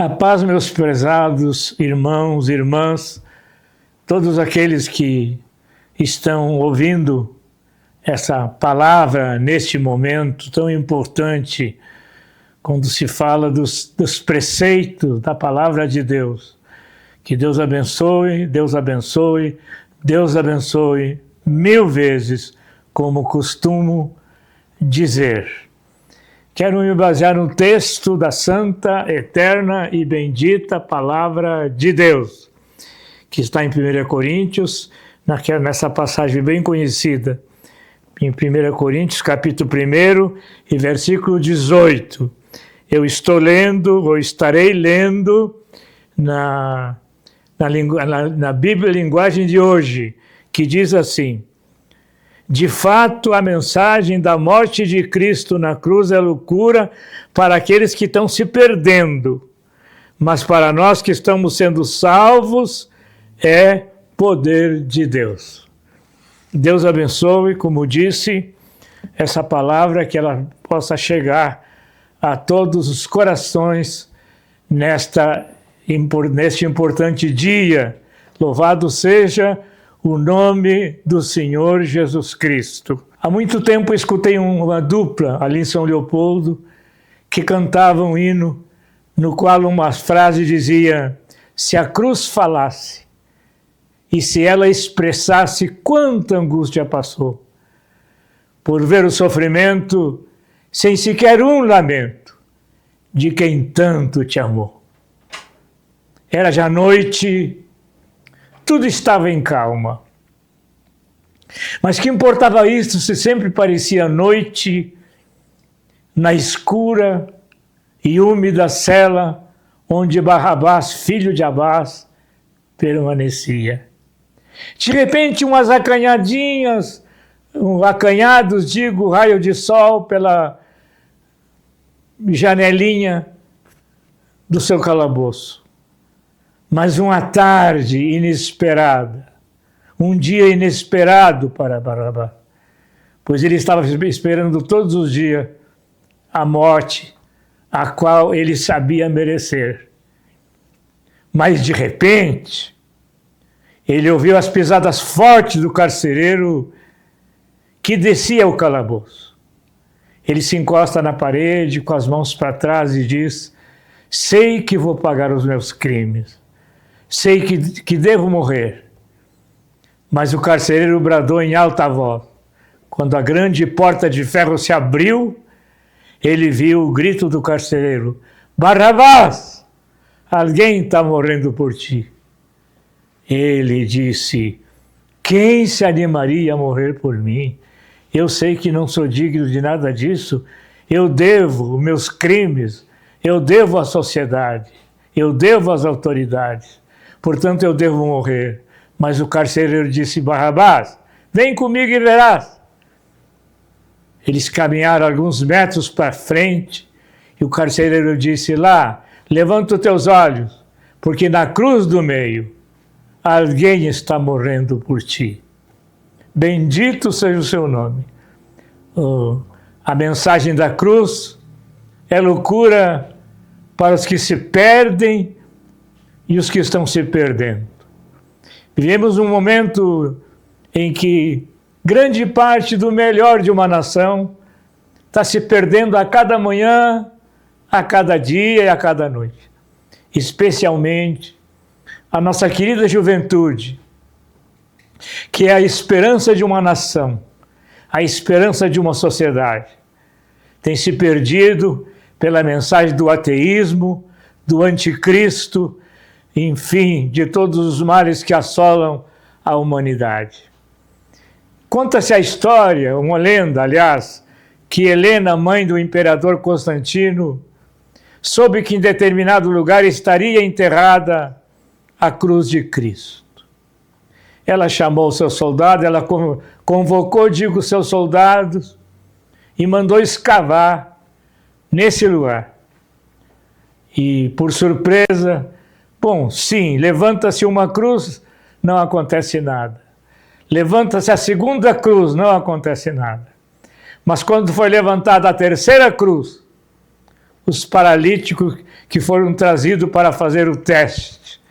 A paz, meus prezados irmãos, irmãs, todos aqueles que estão ouvindo essa palavra neste momento tão importante, quando se fala dos preceitos da palavra de Deus. Que Deus abençoe, Deus abençoe, Deus abençoe 1000 vezes, como costumo dizer. Quero me basear no texto da santa, eterna e bendita palavra de Deus, que está em 1 Coríntios, nessa passagem bem conhecida, em 1 Coríntios, capítulo 1 e versículo 18. Eu estou lendo, ou estarei lendo, na Bíblia Linguagem de hoje, que diz assim: de fato, a mensagem da morte de Cristo na cruz é loucura para aqueles que estão se perdendo, mas para nós que estamos sendo salvos, é poder de Deus. Deus abençoe, como disse, essa palavra, que ela possa chegar a todos os corações neste importante dia. Louvado seja o nome do Senhor Jesus Cristo. Há muito tempo escutei uma dupla ali em São Leopoldo que cantava um hino no qual uma frase dizia: se a cruz falasse e se ela expressasse quanta angústia passou, por ver o sofrimento sem sequer um lamento de quem tanto te amou. Era já noite, tudo estava em calma. Mas que importava isso se sempre parecia noite na escura e úmida cela onde Barrabás, filho de Abás, permanecia. De repente, umas acanhadinhas, acanhados, digo, raio de sol pela janelinha do seu calabouço. Mas uma tarde inesperada, um dia inesperado para Barrabás, pois ele estava esperando todos os dias a morte, a qual ele sabia merecer. Mas de repente, ele ouviu as pisadas fortes do carcereiro que descia o calabouço. Ele se encosta na parede com as mãos para trás e diz: sei que vou pagar os meus crimes. Sei que devo morrer. Mas o carcereiro bradou em alta voz. Quando a grande porta de ferro se abriu, ele viu o grito do carcereiro: Barrabás, alguém está morrendo por ti. Ele disse: quem se animaria a morrer por mim? Eu sei que não sou digno de nada disso. Eu devo os meus crimes, eu devo à sociedade, eu devo às autoridades. Portanto, eu devo morrer. Mas o carcereiro disse: Barrabás, vem comigo e verás. Eles caminharam alguns metros para frente e o carcereiro disse: lá, levanta os teus olhos, porque na cruz do meio alguém está morrendo por ti. Bendito seja o seu nome. A mensagem da cruz é loucura para os que se perdem e os que estão se perdendo. Vivemos um momento em que grande parte do melhor de uma nação está se perdendo a cada manhã, a cada dia e a cada noite. Especialmente a nossa querida juventude, que é a esperança de uma nação, a esperança de uma sociedade, tem se perdido pela mensagem do ateísmo, do anticristo, enfim, de todos os males que assolam a humanidade. Conta-se a história, uma lenda, aliás, que Helena, mãe do imperador Constantino, soube que em determinado lugar estaria enterrada a cruz de Cristo. Ela chamou seus soldados, ela convocou, seus soldados e mandou escavar nesse lugar. E, por surpresa, bom, sim, levanta-se uma cruz, não acontece nada. Levanta-se a segunda cruz, não acontece nada. Mas quando foi levantada a terceira cruz, os paralíticos que foram trazidos para fazer o teste,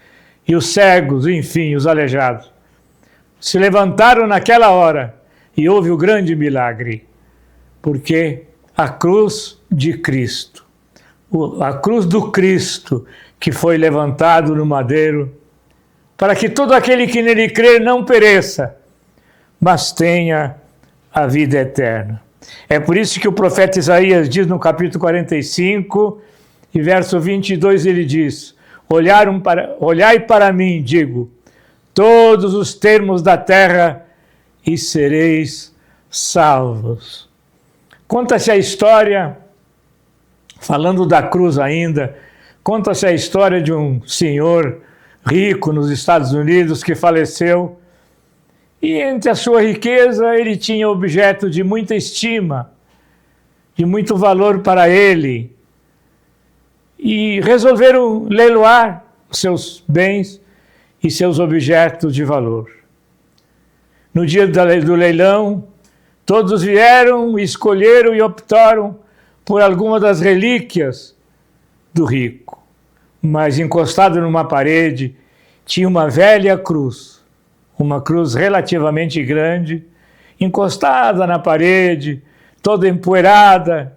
e os cegos, enfim, os aleijados. Se levantaram naquela hora e houve o grande milagre, porque a cruz de Cristo, a cruz do Cristo que foi levantado no madeiro, para que todo aquele que nele crer não pereça, mas tenha a vida eterna. É por isso que o profeta Isaías diz no capítulo 45, e verso 22, ele diz: olhai para mim, digo, todos os termos da terra, e sereis salvos. Conta-se a história, falando da cruz ainda, conta-se a história de um senhor rico nos Estados Unidos que faleceu, e entre a sua riqueza ele tinha objeto de muita estima, de muito valor para ele, e resolveram leiloar seus bens e seus objetos de valor. No dia do leilão, todos vieram, escolheram e optaram por alguma das relíquias do rico. Mas encostado numa parede tinha uma velha cruz, uma cruz relativamente grande, encostada na parede, toda empoeirada,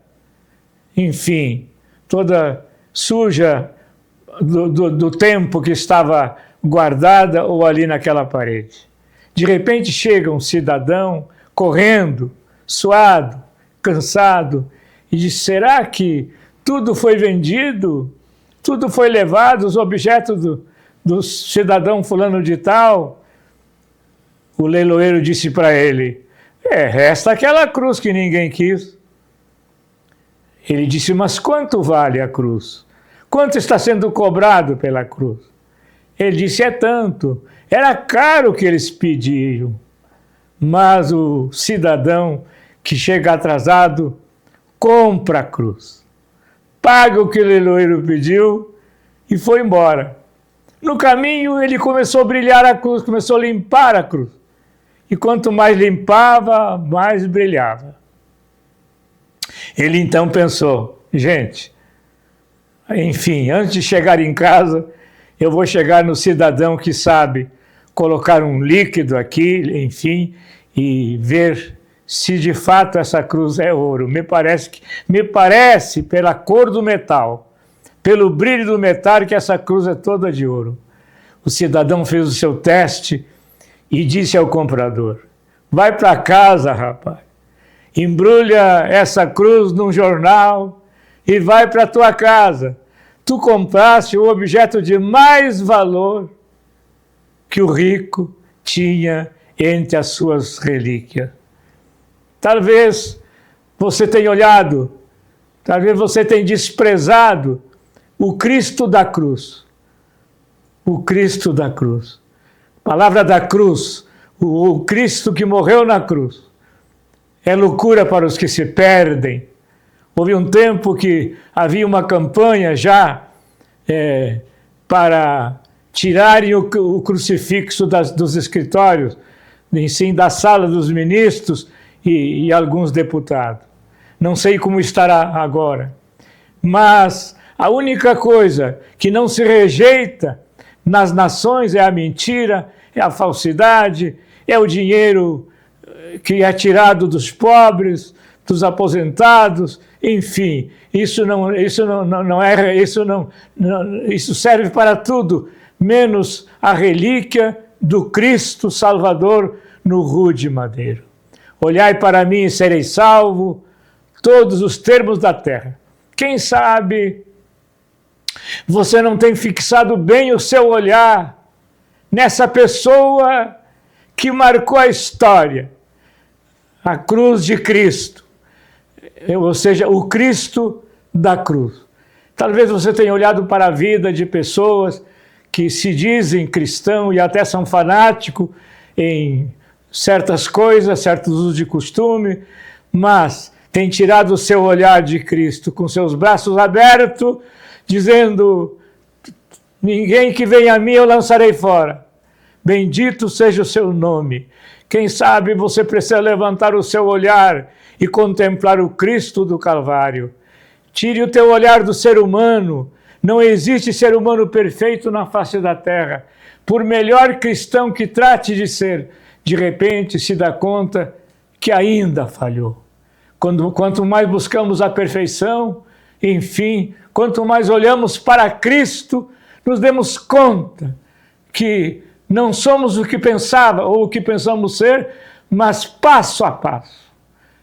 enfim, toda suja do tempo que estava guardada ou ali naquela parede. De repente chega um cidadão correndo, suado, cansado, e diz: será que tudo foi vendido? Tudo foi levado, os objetos do cidadão fulano de tal? O leiloeiro disse para ele: resta aquela cruz que ninguém quis. Ele disse: mas quanto vale a cruz? Quanto está sendo cobrado pela cruz? Ele disse: é tanto. Era caro o que eles pediam. Mas o cidadão que chega atrasado compra a cruz, paga o que o leiloeiro pediu e foi embora. No caminho ele começou a brilhar a cruz, começou a limpar a cruz. E quanto mais limpava, mais brilhava. Ele então pensou: gente, enfim, antes de chegar em casa, eu vou chegar no cidadão que sabe colocar um líquido aqui, enfim, e ver se de fato essa cruz é ouro. Me parece pela cor do metal, pelo brilho do metal, que essa cruz é toda de ouro. O cidadão fez o seu teste e disse ao comprador: vai para casa, rapaz, embrulha essa cruz num jornal e vai para a tua casa. Tu compraste o objeto de mais valor que o rico tinha entre as suas relíquias. Talvez você tenha olhado, talvez você tenha desprezado o Cristo da cruz. O Cristo da cruz. A palavra da cruz, o Cristo que morreu na cruz, é loucura para os que se perdem. Houve um tempo que havia uma campanha já para tirarem o crucifixo dos escritórios, sim, da sala dos ministros e alguns deputados. Não sei como estará agora. Mas a única coisa que não se rejeita nas nações é a mentira, é a falsidade, é o dinheiro que é tirado dos pobres, dos aposentados, enfim, isso serve para tudo, menos a relíquia do Cristo Salvador no rude madeiro. Olhai para mim e sereis salvo, todos os termos da terra. Quem sabe você não tem fixado bem o seu olhar nessa pessoa que marcou a história, a cruz de Cristo, ou seja, o Cristo da cruz. Talvez você tenha olhado para a vida de pessoas que se dizem cristão e até são fanáticos em certas coisas, certos usos de costume, mas tem tirado o seu olhar de Cristo com seus braços abertos, dizendo: ninguém que vem a mim eu lançarei fora. Bendito seja o seu nome. Quem sabe você precisa levantar o seu olhar e contemplar o Cristo do Calvário, Tire o teu olhar do ser humano. Não existe ser humano perfeito na face da terra. Por melhor cristão que trate de ser, de repente se dá conta que ainda falhou. Quanto mais buscamos a perfeição, enfim, quanto mais olhamos para Cristo, nos demos conta que não somos o que pensava ou o que pensamos ser, mas passo a passo.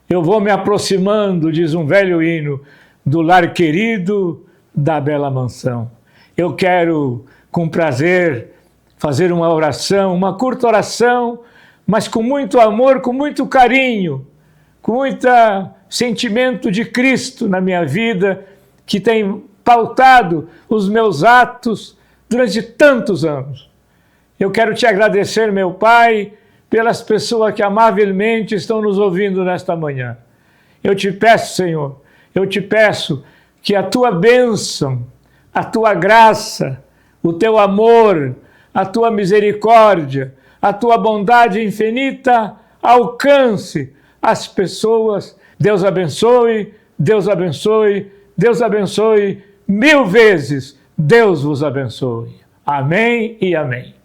Eu vou me aproximando, diz um velho hino, do lar querido da bela mansão. Eu quero, com prazer, fazer uma oração, uma curta oração, mas com muito amor, com muito carinho, com muito sentimento de Cristo na minha vida, que tem pautado os meus atos durante tantos anos. Eu quero te agradecer, meu Pai, pelas pessoas que amavelmente estão nos ouvindo nesta manhã. Eu te peço, Senhor, eu te peço que a tua bênção, a tua graça, o teu amor, a tua misericórdia, a tua bondade infinita alcance as pessoas. Deus abençoe, Deus abençoe, Deus abençoe 1000 vezes. Deus vos abençoe. Amém e amém.